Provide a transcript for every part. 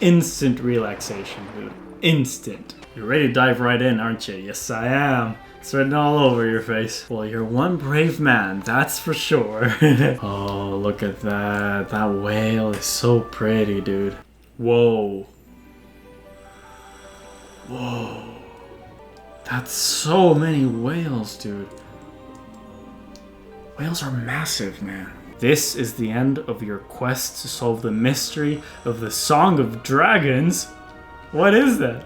instant relaxation, dude. Instant. You're ready to dive right in, aren't you? Yes, I am. It's written all over your face. Well, you're one brave man, that's for sure. Oh, look at that. That whale is so pretty, dude. Whoa. Whoa. That's so many whales, dude. Whales are massive, man. This is the end of your quest to solve the mystery of the Song of Dragons. What is that?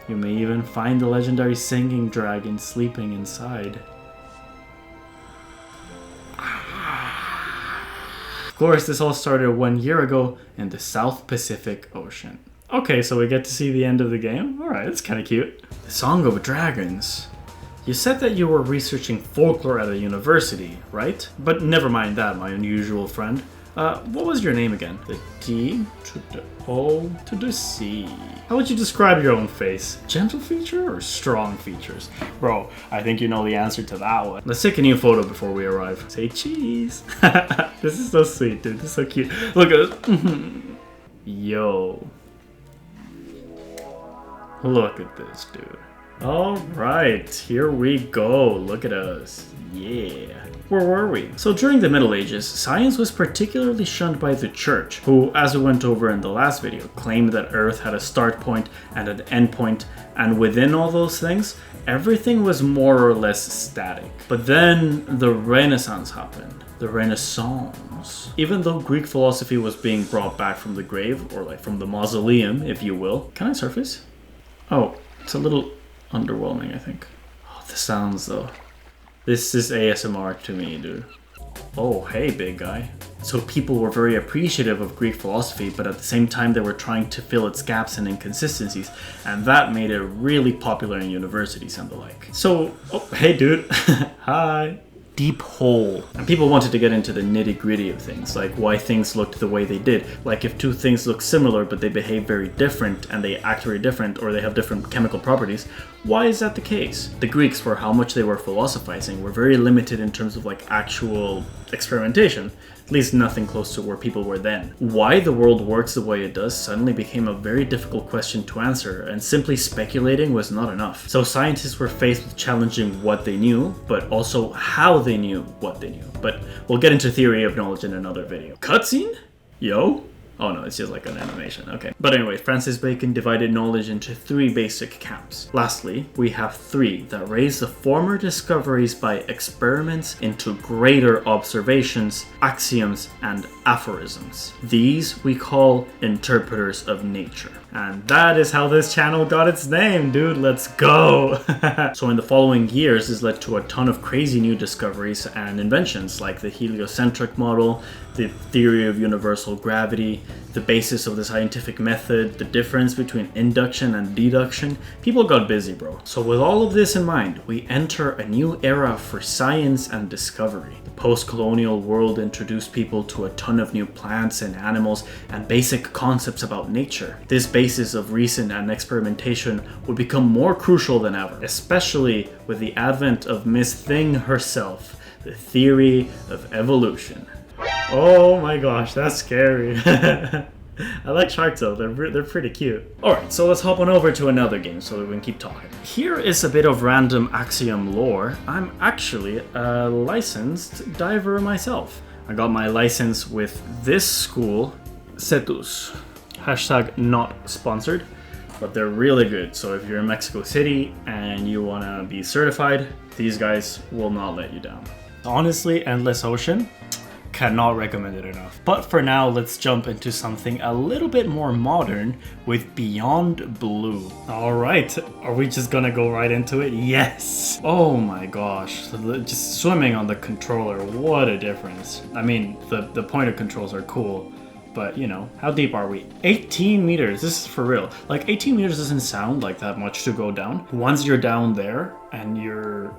You may even find the legendary singing dragon sleeping inside. Of course, this all started 1 year ago in the South Pacific Ocean. Okay, so we get to see the end of the game? Alright, that's kind of cute. The Song of Dragons. You said that you were researching folklore at a university, right? But never mind that, my unusual friend. What was your name again? The D to the O to the C. How would you describe your own face? Gentle feature or strong features? Bro, I think you know the answer to that one. Let's take a new photo before we arrive. Say cheese. This is so sweet, dude. This is so cute. Look at this. Yo. Look at this, dude. Alright, here we go. Look at us. Yeah. Where were we? So during the Middle Ages, science was particularly shunned by the church, who, as we went over in the last video, claimed that Earth had a start point and an end point, and within all those things, everything was more or less static. But then the Renaissance happened. The Renaissance. Even though Greek philosophy was being brought back from the grave, or like from the mausoleum, if you will. Can I surface? Oh, it's a little underwhelming, I think. Oh, the sounds though. This is ASMR to me, dude. Oh, hey, big guy. So people were very appreciative of Greek philosophy, but at the same time they were trying to fill its gaps and inconsistencies, and that made it really popular in universities and the like. So, oh, hey, dude. Hi. Deep hole. And people wanted to get into the nitty-gritty of things, like why things looked the way they did. Like if two things look similar but they behave very different and they act very different or they have different chemical properties, why is that the case? The Greeks, for how much they were philosophizing, were very limited in terms of like actual experimentation. At least nothing close to where people were then. Why the world works the way it does suddenly became a very difficult question to answer, and simply speculating was not enough. So scientists were faced with challenging what they knew, but also how they knew what they knew. But we'll get into theory of knowledge in another video. Cutscene? Yo? Oh no, it's just like an animation, okay. But anyway, Francis Bacon divided knowledge into 3 basic camps. Lastly, we have 3 that raise the former discoveries by experiments into greater observations, axioms, and aphorisms. These we call interpreters of nature. And that is how this channel got its name, dude. Let's go! So in the following years, this led to a ton of crazy new discoveries and inventions, like the heliocentric model, the theory of universal gravity, the basis of the scientific method, the difference between induction and deduction. People got busy, bro. So with all of this in mind, we enter a new era for science and discovery. The post-colonial world introduced people to a ton of new plants and animals and basic concepts about nature. This basis of reason and experimentation would become more crucial than ever, especially with the advent of Miss Thing herself, the theory of evolution. Oh my gosh, that's scary. I like sharks though, they're pretty cute. Alright, so let's hop on over to another game so that we can keep talking. Here is a bit of random axiom lore. I'm actually a licensed diver myself. I got my license with this school, Cetus. Hashtag not sponsored, but they're really good. So if you're in Mexico City and you want to be certified, these guys will not let you down. Honestly, Endless Ocean, cannot recommend it enough. But for now, let's jump into something a little bit more modern with Beyond Blue. All right, are we just gonna go right into it? Yes! Oh my gosh, just swimming on the controller, what a difference. I mean, the pointer controls are cool, but you know, how deep are we? 18 meters, this is for real. Like 18 meters doesn't sound like that much to go down. Once you're down there and you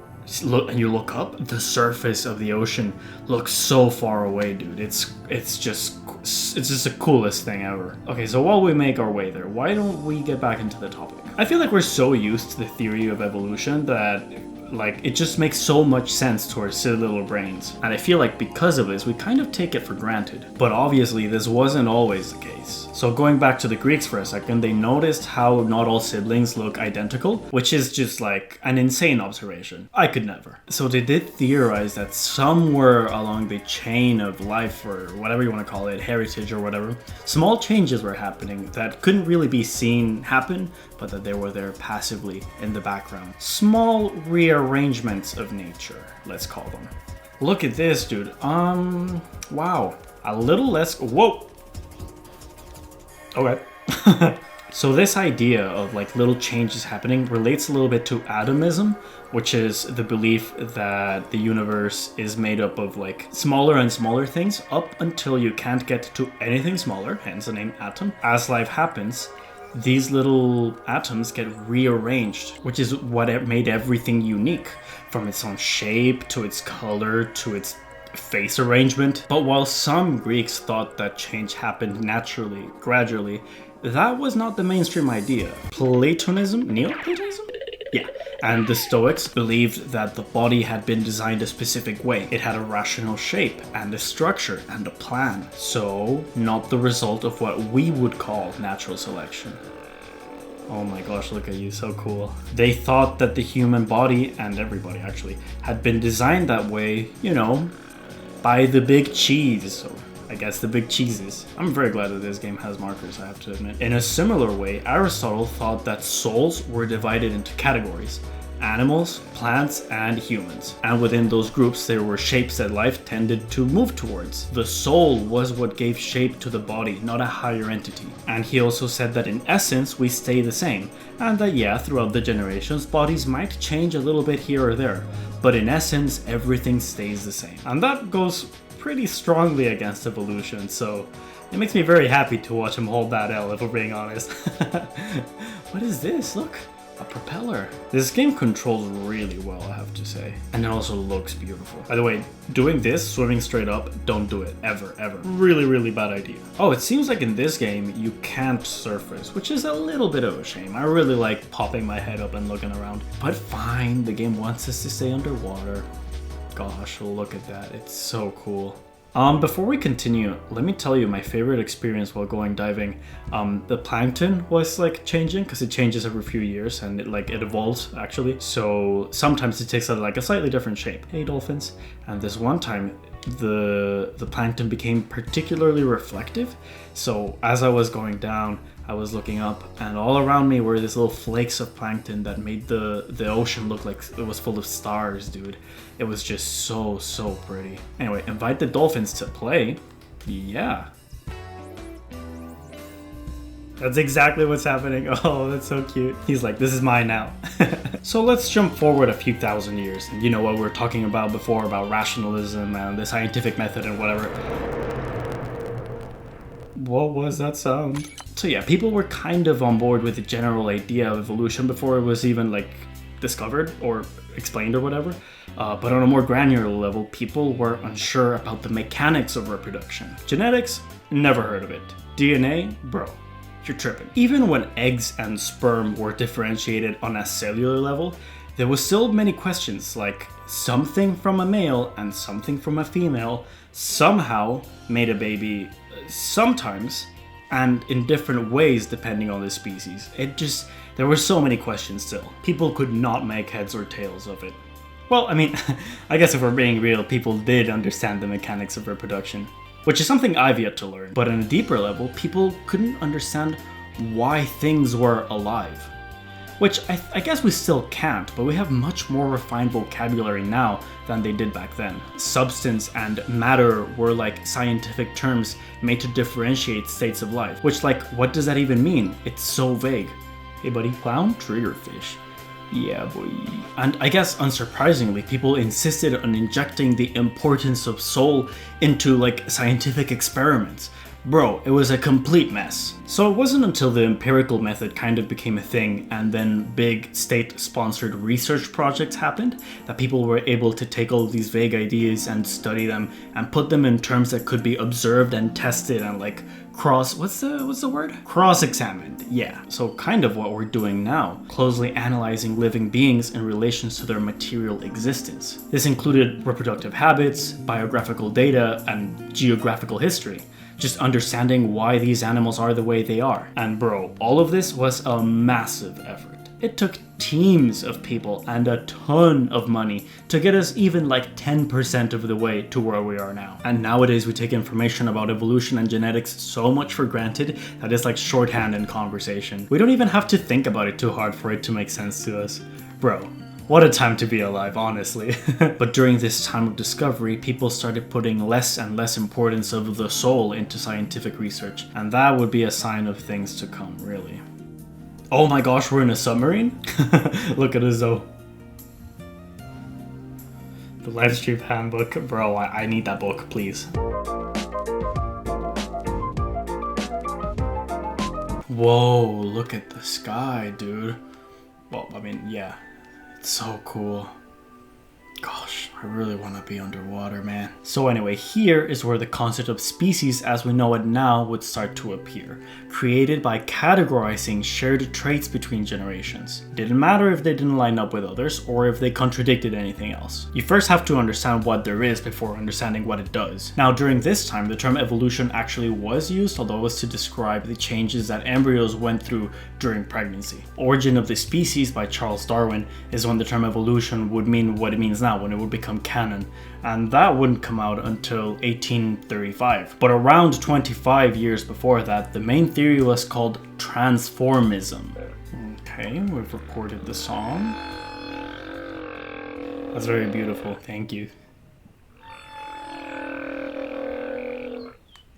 look up, the surface of the ocean looks so far away, dude. It's just the coolest thing ever. Okay, so while we make our way there, why don't we get back into the topic? I feel like we're so used to the theory of evolution that like, it just makes so much sense to our silly little brains. And I feel like because of this, we kind of take it for granted. But obviously, this wasn't always the case. So going back to the Greeks for a second, they noticed how not all siblings look identical, which is just like an insane observation. I could never. So they did theorize that somewhere along the chain of life, or whatever you want to call it, heritage or whatever, small changes were happening that couldn't really be seen happen, but that they were there passively in the background. Small rearrangements of nature, let's call them. Look at this, dude. Wow. A little less, whoa. Okay. So this idea of like little changes happening relates a little bit to atomism, which is the belief that the universe is made up of like smaller and smaller things up until you can't get to anything smaller, hence the name atom. As life happens, these little atoms get rearranged, which is what made everything unique, from its own shape to its color to its face arrangement. But while some Greeks thought that change happened naturally, gradually, that was not the mainstream idea. Platonism? Neoplatonism? Yeah. And the Stoics believed that the body had been designed a specific way. It had a rational shape and a structure and a plan. So, not the result of what we would call natural selection. Oh my gosh, look at you, so cool. They thought that the human body, and everybody actually, had been designed that way, you know, by the big cheese. Or I guess the big cheeses. I'm very glad that this game has markers, I have to admit. In a similar way, Aristotle thought that souls were divided into categories: animals, plants, and humans. And within those groups, there were shapes that life tended to move towards. The soul was what gave shape to the body, not a higher entity. And he also said that in essence, we stay the same. And that yeah, throughout the generations, bodies might change a little bit here or there. But in essence, everything stays the same. And that goes pretty strongly against evolution, so it makes me very happy to watch him hold that L, if we're being honest. What is this? Look. A propeller. This game controls really well, I have to say. And it also looks beautiful. By the way, doing this, swimming straight up, don't do it. Ever, ever. Really, really bad idea. Oh, it seems like in this game, you can't surface, which is a little bit of a shame. I really like popping my head up and looking around. But fine, the game wants us to stay underwater. Gosh, look at that. It's so cool. Before we continue, let me tell you my favorite experience while going diving. The plankton was like changing, because it changes every few years and it evolves actually. So sometimes it takes like a slightly different shape. Hey dolphins. And this one time the plankton became particularly reflective. So as I was going down, I was looking up, and all around me were these little flakes of plankton that made the ocean look like it was full of stars, dude. It was just so pretty. Anyway, invite the dolphins to play. Yeah. That's exactly what's happening. Oh, that's so cute. He's like, this is mine now. So let's jump forward a few thousand years. And you know what we were talking about before, about rationalism and the scientific method and whatever. What was that sound? So yeah, people were kind of on board with the general idea of evolution before it was even like discovered or explained or whatever. But on a more granular level, people were unsure about the mechanics of reproduction. Genetics? Never heard of it. DNA? Bro, you're tripping. Even when eggs and sperm were differentiated on a cellular level, there was still many questions, like something from a male and something from a female somehow made a baby sometimes, and in different ways depending on the species. There were so many questions still. People could not make heads or tails of it. Well, I mean, I guess if we're being real, people did understand the mechanics of reproduction, which is something I've yet to learn. But on a deeper level, people couldn't understand why things were alive. Which I guess we still can't, but we have much more refined vocabulary now than they did back then. Substance and matter were like scientific terms made to differentiate states of life. Which, like, what does that even mean? It's so vague. Hey buddy, clown, triggerfish. Yeah, boy. And I guess unsurprisingly, people insisted on injecting the importance of soul into like scientific experiments, Bro, it was a complete mess. So it wasn't until the empirical method kind of became a thing and then big state-sponsored research projects happened that people were able to take all of these vague ideas and study them and put them in terms that could be observed and tested and like what's the word? Cross-examined, yeah. So kind of what we're doing now, closely analyzing living beings in relation to their material existence. This included reproductive habits, biographical data, and geographical history. Just understanding why these animals are the way they are. And bro, all of this was a massive effort. It took teams of people and a ton of money to get us even like 10% of the way to where we are now. And nowadays we take information about evolution and genetics so much for granted that it's like shorthand in conversation. We don't even have to think about it too hard for it to make sense to us. Bro, what a time to be alive, honestly. But during this time of discovery, people started putting less and less importance of the soul into scientific research, and that would be a sign of things to come, really. Oh my gosh, we're in a submarine? Look at us though. The Livestream Handbook. Bro, I need that book, please. Whoa, look at the sky, dude. Well, I mean, yeah. It's so cool. Gosh, I really want to be underwater, man. So anyway, here is where the concept of species as we know it now would start to appear, created by categorizing shared traits between generations. It didn't matter if they didn't line up with others or if they contradicted anything else. You first have to understand what there is before understanding what it does. Now, during this time, the term evolution actually was used, although it was to describe the changes that embryos went through during pregnancy. Origin of the Species by Charles Darwin is when the term evolution would mean what it means now, when it would become canon, and that wouldn't come out until 1835. But around 25 years before that, the main theory was called transformism. Okay, we've recorded the song. That's very beautiful, thank you.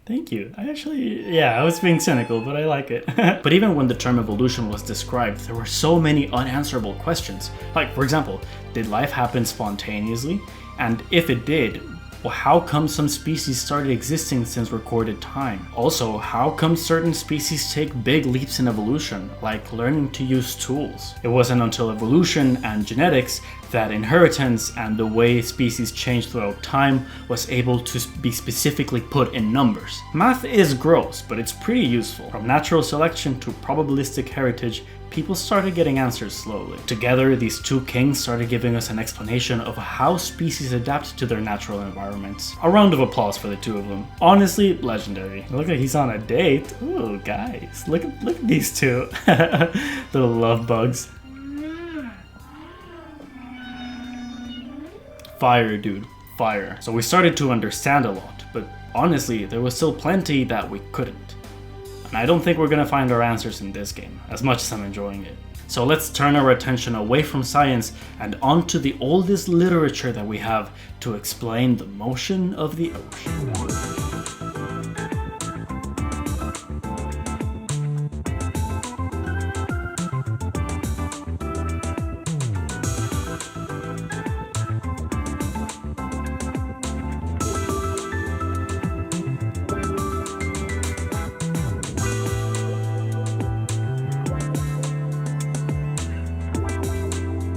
Thank you. I was being cynical, but I like it. But even when the term evolution was described, there were so many unanswerable questions. Like, for example, did life happen spontaneously? And if it did, well, how come some species started existing since recorded time? Also, how come certain species take big leaps in evolution, like learning to use tools? It wasn't until evolution and genetics that inheritance and the way species changed throughout time was able to be specifically put in numbers. Math is gross, but it's pretty useful. From natural selection to probabilistic heritage, people started getting answers slowly. Together, these two kings started giving us an explanation of how species adapt to their natural environments. A round of applause for the two of them. Honestly, legendary. Look like he's on a date. Ooh, guys, look at these two. Little love bugs. Fire, dude. Fire. So we started to understand a lot, but honestly, there was still plenty that we couldn't. And I don't think we're gonna find our answers in this game, as much as I'm enjoying it. So let's turn our attention away from science and onto the oldest literature that we have to explain the motion of the ocean.